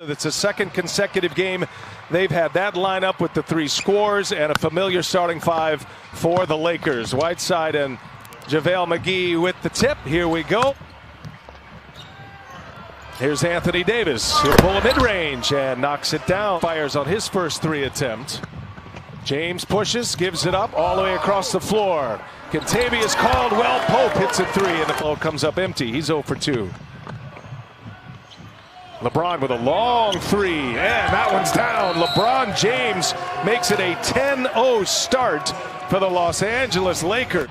It's a second consecutive game they've had that lineup with the 3 scores and a familiar starting 5 for the Lakers. Whiteside and JaVale McGee with the tip. Here we go. Here's Anthony Davis. He'll pull a mid-range and knocks it down. Fires on his first 3 attempt. James pushes, gives it up all the way across the floor. Kentavious Caldwell Pope hits a 3 and the ball comes up empty. He's 0 for 2. LeBron with a long 3, and that one's down. LeBron James makes it a 10-0 start for the Los Angeles Lakers.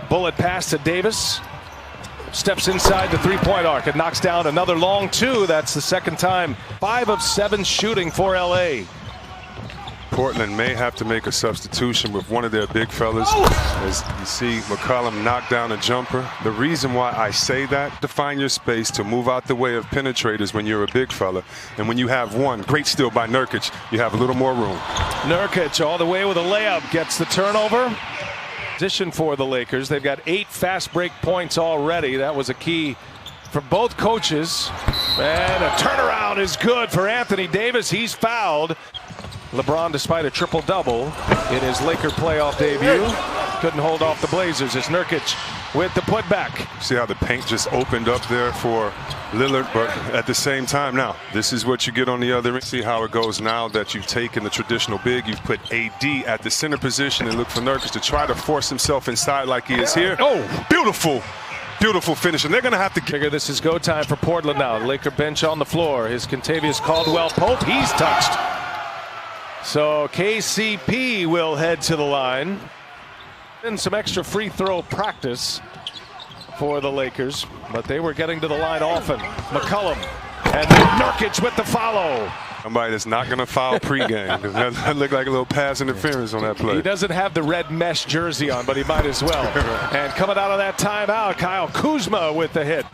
Bullet pass to Davis. Steps inside the 3-point arc and knocks down another long 2. That's the second time. 5 of 7 shooting for LA. Portland may have to make a substitution with one of their big fellas. As you see McCollum knock down a jumper. The reason why I say that, to find your space to move out the way of penetrators when you're a big fella. And when you have one, great steal by Nurkic, you have a little more room. Nurkic all the way with a layup, gets the turnover. Position for the Lakers. They've got 8 fast break points already. That was a key for both coaches. And a turnaround is good for Anthony Davis. He's fouled. LeBron, despite a triple-double in his Laker playoff debut, couldn't hold off the Blazers. It's Nurkic with the putback. See how the paint just opened up there for Lillard, but at the same time, now, this is what you get on the other end. See how it goes now that you've taken the traditional big. You've put AD at the center position and look for Nurkic to try to force himself inside like he is here. Oh, beautiful. Beautiful finish, and they're going to have to figure this is go time for Portland now. Laker bench on the floor. His Kentavious Caldwell Pope, he's touched. So KCP will head to the line. And some extra free throw practice for the Lakers, but they were getting to the line often. McCollum and Nurkic with the follow. Somebody that's not going to foul pregame. That looked like a little pass interference on that play. He doesn't have the red mesh jersey on, but he might as well. And coming out of that timeout, Kyle Kuzma with the hit.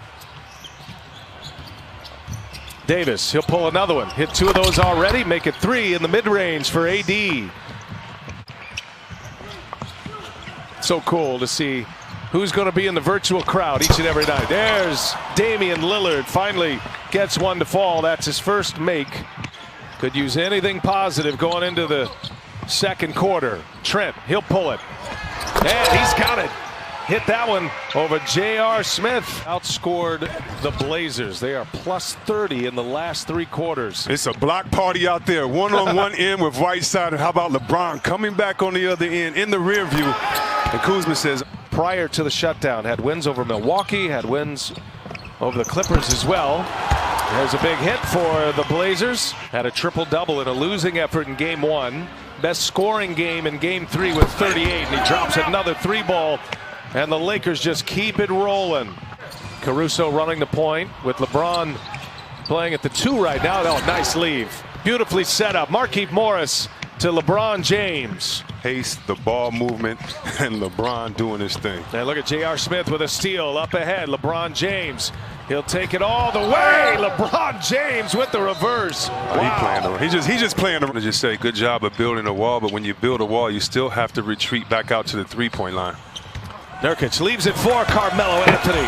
Davis, he'll pull another one. Hit 2 of those already, make it 3 in the mid-range for AD. So cool to see who's going to be in the virtual crowd each and every night. There's Damian Lillard, finally gets one to fall. That's his first make. Could use anything positive going into the second quarter. Trent, he'll pull it. And he's got it. Hit that one over J.R. Smith. Outscored the Blazers. They are plus 30 in the last 3 quarters. It's a block party out there. One-on-one end with Whiteside. And how about LeBron coming back on the other end in the rear view? And Kuzma says, prior to the shutdown, had wins over Milwaukee, had wins over the Clippers as well. There's a big hit for the Blazers. Had a triple-double in a losing effort in Game 1. Best scoring game in Game 3 with 38. And he drops another 3-ball. And the Lakers just keep it rolling. Caruso running the point with LeBron playing at the 2 right now. Oh, nice leave. Beautifully set up. Markieff Morris to LeBron James. Pace, the ball movement, and LeBron doing his thing. And look at J.R. Smith with a steal up ahead. LeBron James. He'll take it all the way. LeBron James with the reverse. Wow. He's just playing around. Just say good job of building a wall, but when you build a wall, you still have to retreat back out to the 3-point line. Nurkic leaves it for Carmelo Anthony.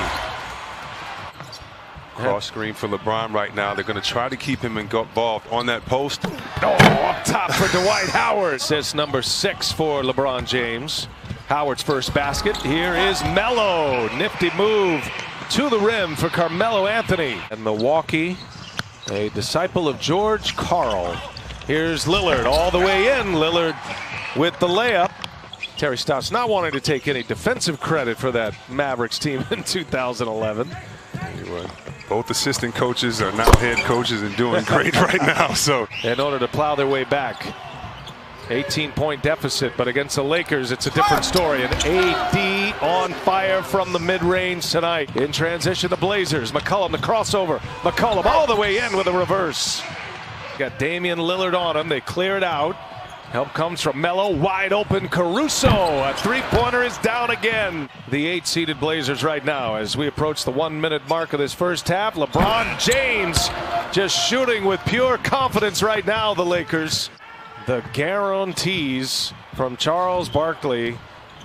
Cross screen for LeBron right now. They're going to try to keep him involved on that post. Oh, up top for Dwight Howard. Assist number 6 for LeBron James. Howard's first basket. Here is Melo. Nifty move to the rim for Carmelo Anthony. And Milwaukee, a disciple of George Karl. Here's Lillard all the way in. Lillard with the layup. Terry Stotts not wanting to take any defensive credit for that Mavericks team in 2011. Anyway, both assistant coaches are now head coaches and doing great right now. So in order to plow their way back, 18-point deficit, but against the Lakers, it's a different story. And AD on fire from the mid-range tonight. In transition, the Blazers. McCollum, the crossover. McCollum all the way in with a reverse. Got Damian Lillard on him. They clear it out. Help comes from Melo, wide open Caruso. A 3-pointer is down again. The 8-seeded Blazers right now as we approach the 1-minute mark of this first half. LeBron James just shooting with pure confidence right now, the Lakers. The guarantees from Charles Barkley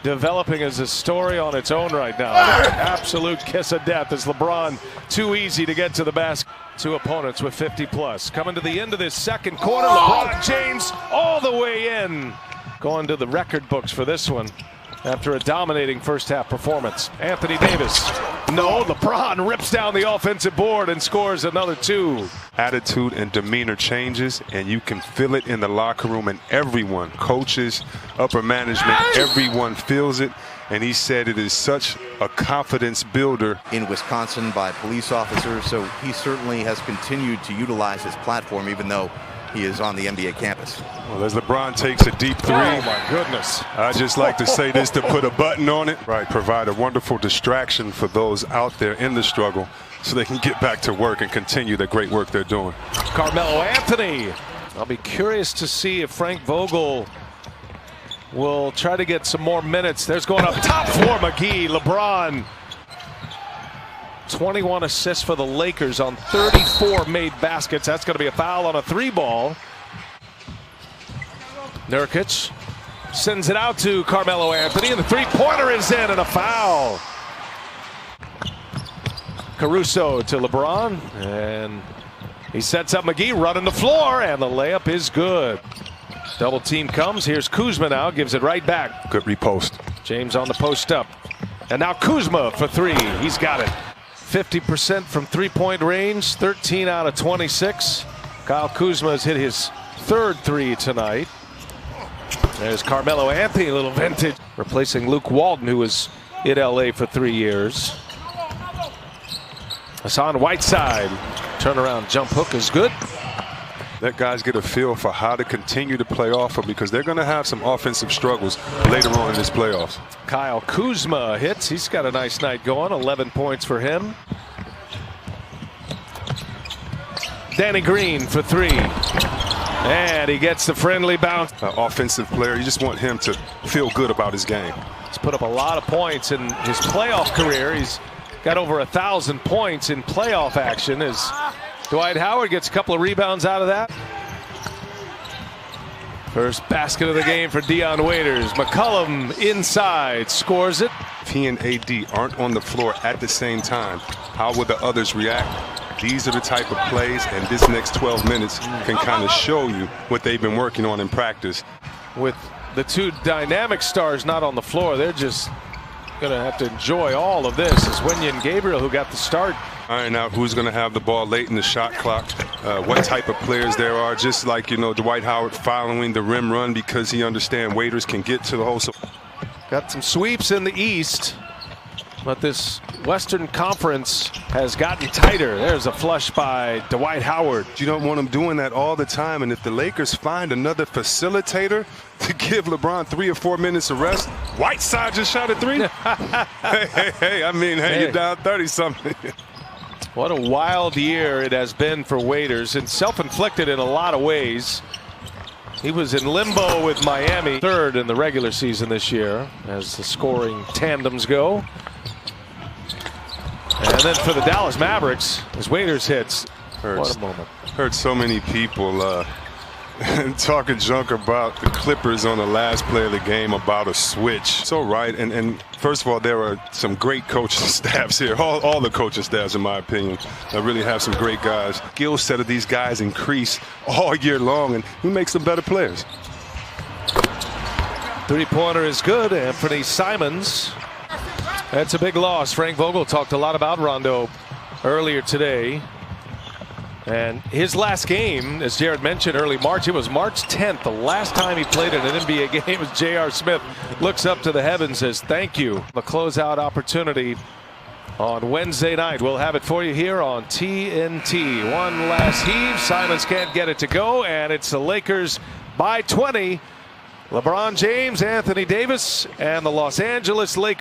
developing as a story on its own right now. Absolute kiss of death as LeBron too easy to get to the basket. Two opponents with 50+. Coming to the end of this second quarter, LeBron James all the way in. Going to the record books for this one after a dominating first half performance. Anthony Davis. No, LeBron rips down the offensive board and scores another two. Attitude and demeanor changes, and you can feel it in the locker room, and everyone, coaches, upper management, everyone feels it. And he said it is such a confidence builder. In Wisconsin by police officers, so he certainly has continued to utilize his platform even though he is on the NBA campus. Well, as LeBron takes a deep three. Oh my goodness. I just like to say this to put a button on it. Right, provide a wonderful distraction for those out there in the struggle so they can get back to work and continue the great work they're doing. Carmelo Anthony. I'll be curious to see if Frank Vogel will try to get some more minutes. There's going up top for McGee. LeBron. 21 assists for the Lakers on 34 made baskets. That's going to be a foul on a three ball. Nurkic sends it out to Carmelo Anthony, and the three-pointer is in, and a foul. Caruso to LeBron, and he sets up McGee running the floor, and the layup is good. Double team comes. Here's Kuzma now, gives it right back. Good repost. James on the post up. And now Kuzma for three. He's got it. 50% from three-point range, 13 out of 26. Kyle Kuzma has hit his third three tonight. There's Carmelo Anthony, a little vintage, replacing Luke Walton, who was in LA for 3 years. Hassan Whiteside, turnaround jump hook is good. Let guys get a feel for how to continue to play off of, because they're going to have some offensive struggles later on in this playoffs. Kyle Kuzma hits. He's got a nice night going. 11 points for him. Danny Green for three. And he gets the friendly bounce. Offensive player, you just want him to feel good about his game. He's put up a lot of points in his playoff career. He's got over 1,000 points in playoff action as Dwight Howard gets a couple of rebounds out of that. First basket of the game for Dion Waiters. McCollum inside, scores it. If he and AD aren't on the floor at the same time, how will the others react? These are the type of plays, and this next 12 minutes can kind of show you what they've been working on in practice. With the two dynamic stars not on the floor, they're just going to have to enjoy all of this. It's Wenyen and Gabriel who got the start. Iron out who's going to have the ball late in the shot clock, what type of players there are, just like, you know, Dwight Howard following the rim run because he understands Waiters can get to the hole. So got some sweeps in the East, but this Western Conference has gotten tighter. There's a flush by Dwight Howard. You don't want him doing that all the time, and if the Lakers find another facilitator to give LeBron 3 or 4 minutes of rest, Whiteside just shot a three. hey, I mean, you're down 30-something. What a wild year it has been for Waiters, and self-inflicted in a lot of ways. He was in limbo with Miami, third in the regular season this year as the scoring tandems go. And then for the Dallas Mavericks, as Waiters hits, what a moment. Heard so many people talking junk about the Clippers on the last play of the game about a switch. So right, and first of all, there are some great coaching staffs here. All the coaching staffs, in my opinion, really have some great guys. Skill set of these guys increase all year long, and he makes them better players. Three-pointer is good. Anthony Simons. That's a big loss. Frank Vogel talked a lot about Rondo earlier today. And his last game, as Jared mentioned, early March, it was March 10th. The last time he played in an NBA game was J.R. Smith looks up to the heavens, says thank you. The closeout opportunity on Wednesday night. We'll have it for you here on TNT. One last heave. Simons can't get it to go, and it's the Lakers by 20. LeBron James, Anthony Davis, and the Los Angeles Lakers.